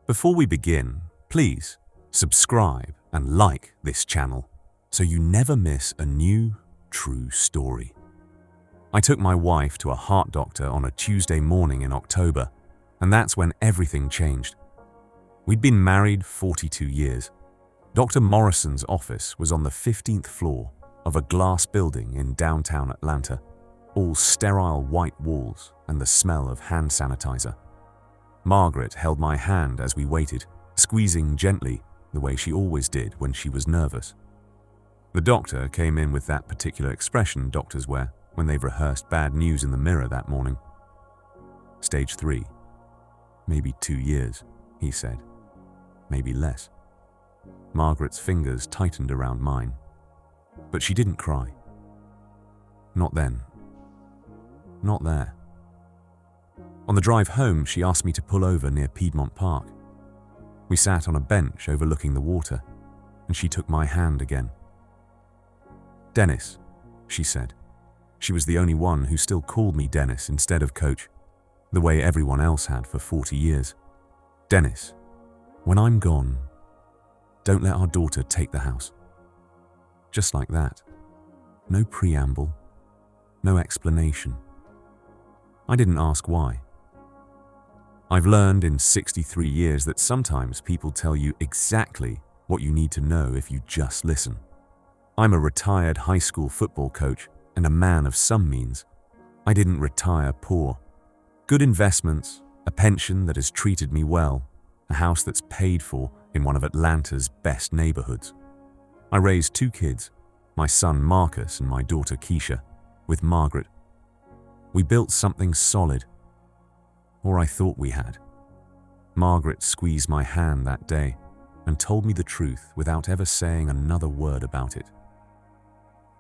Before we begin, please subscribe and like this channel so you never miss a new, true story. I took my wife to a heart doctor on a Tuesday morning in October, and that's when everything changed. We'd been married 42 years. Dr. Morrison's office was on the 15th floor of a glass building in downtown Atlanta, all sterile white walls and the smell of hand sanitizer. Margaret held my hand as we waited, squeezing gently the way she always did when she was nervous. The doctor came in with that particular expression doctors wear when they've rehearsed bad news in the mirror that morning. Stage 3. Maybe 2 years, he said. Maybe less. Margaret's fingers tightened around mine, but she didn't cry. Not then. Not there. On the drive home, she asked me to pull over near Piedmont Park. We sat on a bench overlooking the water, and she took my hand again. "Dennis," she said. She was the only one who still called me Dennis instead of Coach, the way everyone else had for 40 years. "Dennis, when I'm gone, don't let our daughter take the house." Just like that. No preamble, no explanation. I didn't ask why. I've learned in 63 years that sometimes people tell you exactly what you need to know if you just listen. I'm a retired high school football coach and a man of some means. I didn't retire poor. Good investments, a pension that has treated me well, a house that's paid for in one of Atlanta's best neighborhoods. I raised 2 kids, my son Marcus and my daughter Keisha, with Margaret. We built something solid, or I thought we had. Margaret squeezed my hand that day and told me the truth without ever saying another word about it.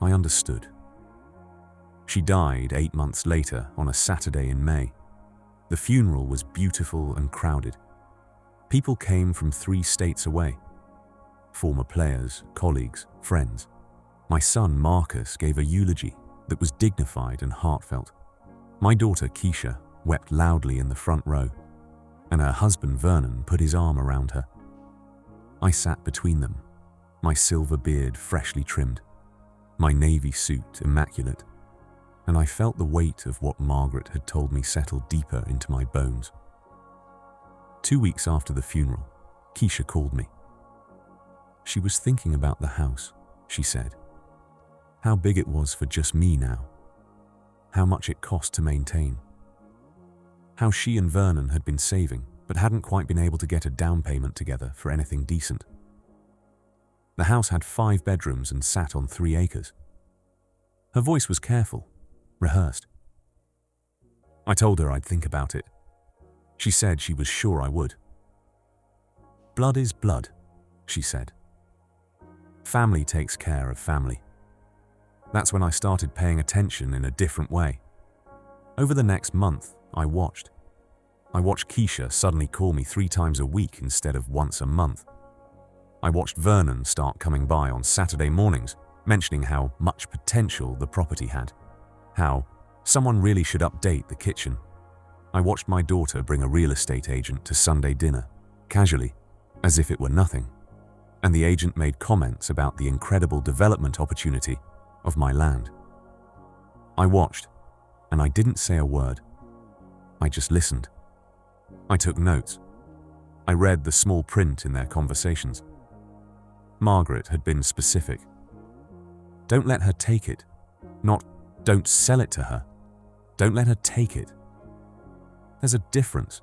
I understood. She died 8 months later on a Saturday in May. The funeral was beautiful and crowded. People came from 3 states away. Former players, colleagues, friends. My son Marcus gave a eulogy that was dignified and heartfelt. My daughter Keisha wept loudly in the front row, and her husband Vernon put his arm around her. I sat between them, my silver beard freshly trimmed, my navy suit immaculate, and I felt the weight of what Margaret had told me settle deeper into my bones. 2 weeks after the funeral, Keisha called me. She was thinking about the house, she said. How big it was for just me now. How much it cost to maintain. How she and Vernon had been saving, but hadn't quite been able to get a down payment together for anything decent. The house had 5 bedrooms and sat on 3 acres. Her voice was careful, rehearsed. I told her I'd think about it. She said she was sure I would. "Blood is blood," she said. "Family takes care of family." That's when I started paying attention in a different way. Over the next month, I watched. I watched Keisha suddenly call me 3 times a week instead of once a month. I watched Vernon start coming by on Saturday mornings, mentioning how much potential the property had, how someone really should update the kitchen. I watched my daughter bring a real estate agent to Sunday dinner, casually, as if it were nothing, and the agent made comments about the incredible development opportunity of my land. I watched, and I didn't say a word. I just listened. I took notes. I read the small print in their conversations. Margaret had been specific. Don't let her take it. Not, don't sell it to her. Don't let her take it. There's a difference.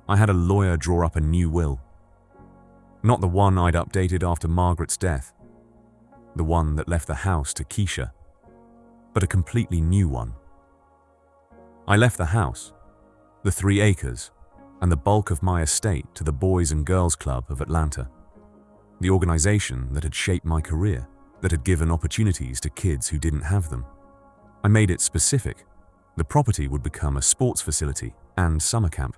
I had a lawyer draw up a new will. Not the one I'd updated after Margaret's death. The one that left the house to Keisha. But a completely new one. I left the house, the 3 acres, and the bulk of my estate to the Boys and Girls Club of Atlanta. The organization that had shaped my career, that had given opportunities to kids who didn't have them. I made it specific. The property would become a sports facility and summer camp,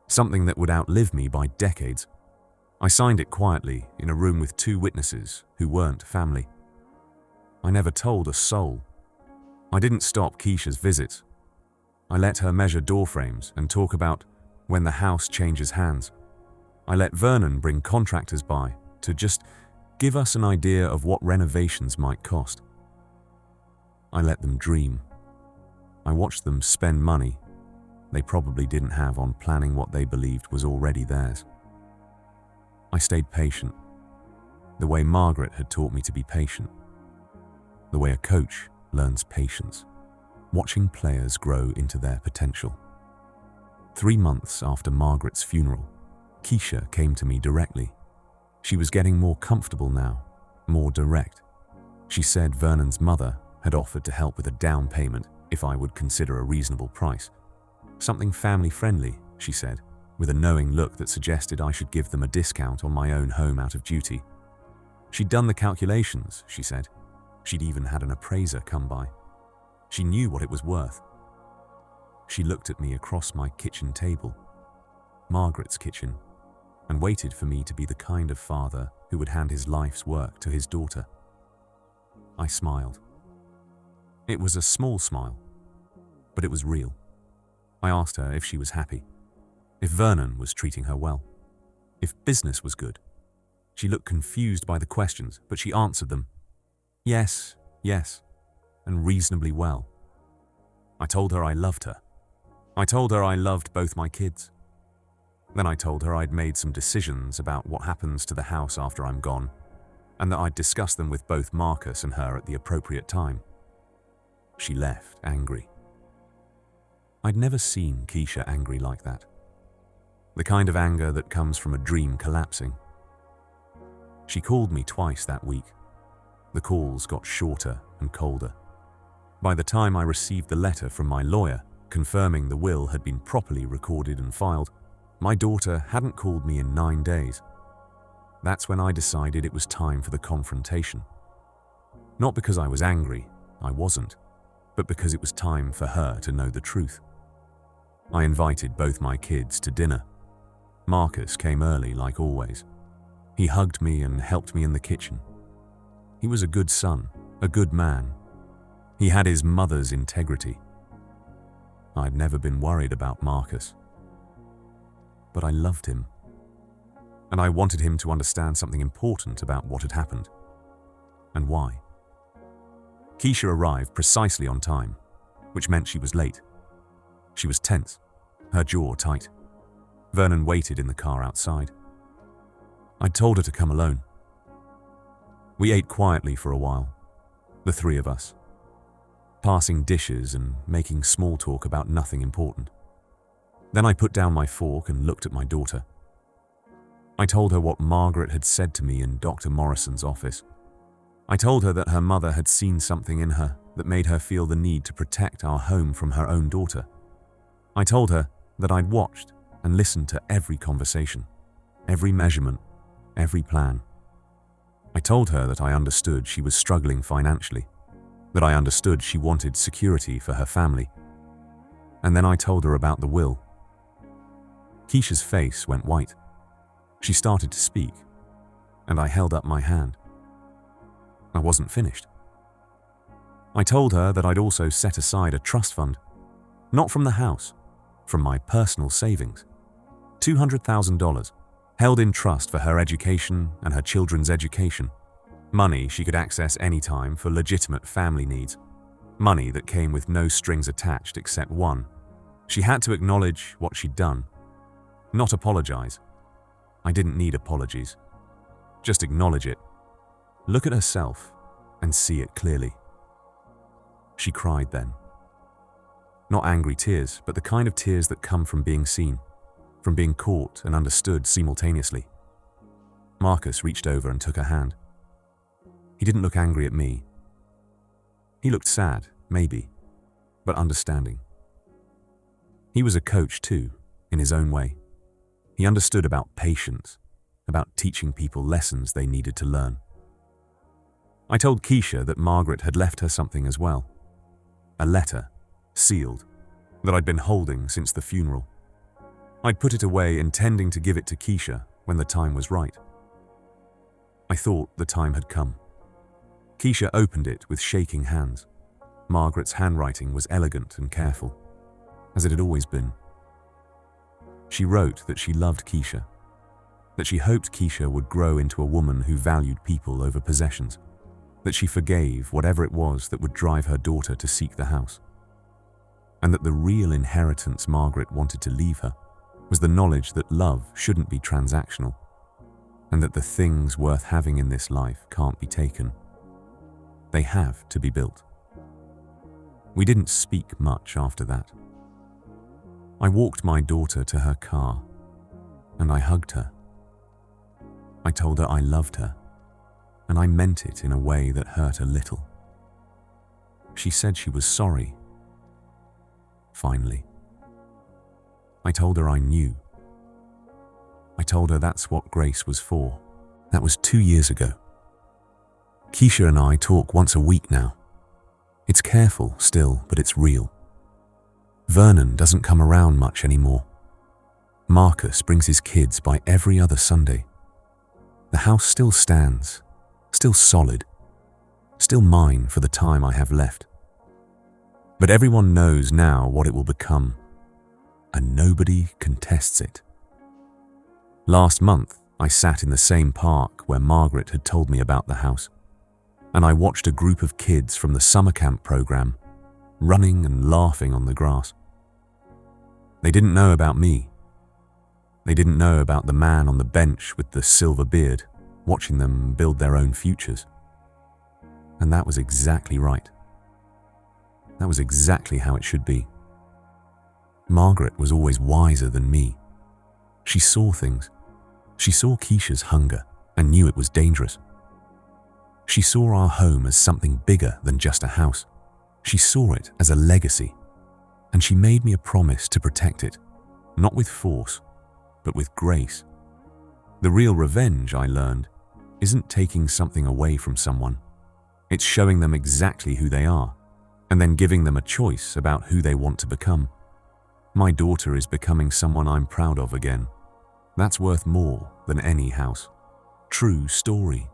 something that would outlive me by decades. I signed it quietly in a room with 2 witnesses who weren't family. I never told a soul. I didn't stop Keisha's visits. I let her measure door frames and talk about when the house changes hands. I let Vernon bring contractors by to just give us an idea of what renovations might cost. I let them dream. I watched them spend money they probably didn't have on planning what they believed was already theirs. I stayed patient, the way Margaret had taught me to be patient, the way a coach learns patience, watching players grow into their potential. 3 months after Margaret's funeral, Keisha came to me directly. She was getting more comfortable now, more direct. She said Vernon's mother had offered to help with a down payment if I would consider a reasonable price. Something family-friendly, she said, with a knowing look that suggested I should give them a discount on my own home out of duty. She'd done the calculations, she said. She'd even had an appraiser come by. She knew what it was worth. She looked at me across my kitchen table, Margaret's kitchen, and waited for me to be the kind of father who would hand his life's work to his daughter. I smiled. It was a small smile, but it was real. I asked her if she was happy, if Vernon was treating her well, if business was good. She looked confused by the questions, but she answered them. Yes, yes, and reasonably well. I told her I loved her. I told her I loved both my kids. Then I told her I'd made some decisions about what happens to the house after I'm gone, and that I'd discuss them with both Marcus and her at the appropriate time. She left angry. I'd never seen Keisha angry like that. The kind of anger that comes from a dream collapsing. She called me twice that week. The calls got shorter and colder. By the time I received the letter from my lawyer confirming the will had been properly recorded and filed, my daughter hadn't called me in 9 days. That's when I decided it was time for the confrontation. Not because I was angry, I wasn't, but because it was time for her to know the truth. I invited both my kids to dinner. Marcus came early like always. He hugged me and helped me in the kitchen. He was a good son, a good man. He had his mother's integrity. I'd never been worried about Marcus. But I loved him. And I wanted him to understand something important about what had happened. And why. Keisha arrived precisely on time, which meant she was late. She was tense, her jaw tight. Vernon waited in the car outside. I'd told her to come alone. We ate quietly for a while, the three of us, passing dishes and making small talk about nothing important. Then I put down my fork and looked at my daughter. I told her what Margaret had said to me in Dr. Morrison's office. I told her that her mother had seen something in her that made her feel the need to protect our home from her own daughter. I told her that I'd watched and listened to every conversation, every measurement, every plan. I told her that I understood she was struggling financially, that I understood she wanted security for her family. And then I told her about the will. Keisha's face went white. She started to speak, and I held up my hand. I wasn't finished. I told her that I'd also set aside a trust fund, not from the house, from my personal savings. $200,000, held in trust for her education and her children's education. Money she could access anytime for legitimate family needs. Money that came with no strings attached except one. She had to acknowledge what she'd done, not apologize. I didn't need apologies. Just acknowledge it. Look at herself and see it clearly. She cried then. Not angry tears, but the kind of tears that come from being seen, from being caught and understood simultaneously. Marcus reached over and took her hand. He didn't look angry at me. He looked sad, maybe, but understanding. He was a coach too, in his own way. He understood about patience, about teaching people lessons they needed to learn. I told Keisha that Margaret had left her something as well. A letter, sealed, that I'd been holding since the funeral. I'd put it away intending to give it to Keisha when the time was right. I thought the time had come. Keisha opened it with shaking hands. Margaret's handwriting was elegant and careful, as it had always been. She wrote that she loved Keisha, that she hoped Keisha would grow into a woman who valued people over possessions, that she forgave whatever it was that would drive her daughter to seek the house, and that the real inheritance Margaret wanted to leave her was the knowledge that love shouldn't be transactional, and that the things worth having in this life can't be taken. They have to be built. We didn't speak much after that. I walked my daughter to her car, and I hugged her. I told her I loved her, and I meant it in a way that hurt a little. She said she was sorry. Finally. I told her I knew. I told her that's what grace was for. That was 2 years ago. Keisha and I talk once a week now. It's careful still, but it's real. Vernon doesn't come around much anymore. Marcus brings his kids by every other Sunday. The house still stands, still solid, still mine for the time I have left. But everyone knows now what it will become, and nobody contests it. Last month, I sat in the same park where Margaret had told me about the house, and I watched a group of kids from the summer camp program running and laughing on the grass. They didn't know about me. They didn't know about the man on the bench with the silver beard, watching them build their own futures. And that was exactly right. That was exactly how it should be. Margaret was always wiser than me. She saw things. She saw Keisha's hunger and knew it was dangerous. She saw our home as something bigger than just a house. She saw it as a legacy, and she made me a promise to protect it, not with force, but with grace. The real revenge, I learned, isn't taking something away from someone. It's showing them exactly who they are, and then giving them a choice about who they want to become. My daughter is becoming someone I'm proud of again. That's worth more than any house. True story.